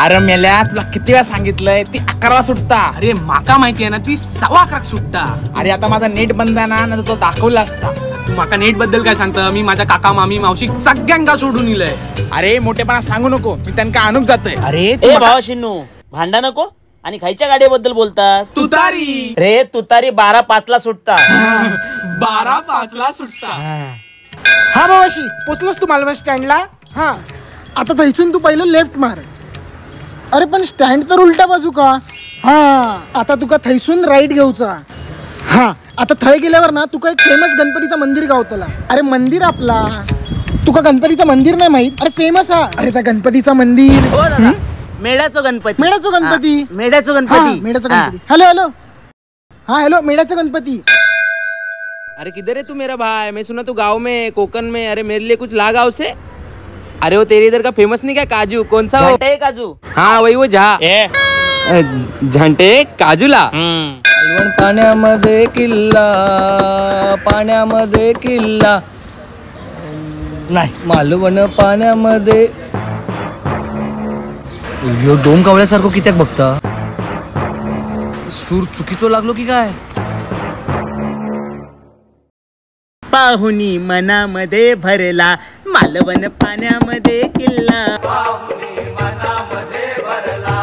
अरे मेल्या तुला किती वेळा सांगितलंय ती 11ला सुटता. अरे माका माहिती आहे ना ती 11:15 सुटता. अरे आता माझा नेट बंद आहे ना, तो दाखवला असता. तू माका नेट बद्दल काय सांगता? मी माझ्या काका मामी मावशी सगळ्यांका सोडून इलय. अरे मोठेपणा सांगू नको, मी त्यांना आणूक जातोय. अरे ए भावा शिन्नू भांडा नको. आणि खायच्या गाडीबद्दल बोलतास? तुतारी. रे तुतारी 12:05 सुटता. 12:05 सुटता. हा भावाशी पोचलोस तू मालवण स्टँडला. हा आता थैसून तू पहिलं लेफ्ट मार. अरे पण स्टँड तर उलटा बाजू का. हा आता तुका थैसून राईट घेऊचा. हा आता थंय गेल्यावर ना तुका एक फेमस गणपतीचं मंदिर गावतला. अरे मंदिर आपला तुका गणपतीचं मंदिर नाही माहित? अरे फेमस हा. अरे त्या गणपतीचं मंदिर मेढ्याचं गणपती. मेढ्याचं गणपती. मेढ्याचं गणपती. मेढ्याचं गणपती. Hello hello. हाँ हेलो मेढ्याचं गणपती. अरे किधर है तू मेरा भाई? मैं सुना तू गांव में कोकन में. अरे मेरे लिए कुछ ला गाँव से. अरे वो तेरे इधर का फेमस नहीं क्या काजू? कौन सा? झंटे काजू. हाँ वही वो झा झंटे काजूला. मालवण पाण्यामध्ये किल्ला, पाण्यामध्ये किल्ला नाही. मालवण पाण्यामध्ये यो डोम कावळ्यासारखं कित्याक बघता? सूर चुकीचो लागलो की काय? पाहुणी मनामध्ये भरला, मालवण पाण्यामध्ये किल्ला. पाहुणी मनामध्ये भरला.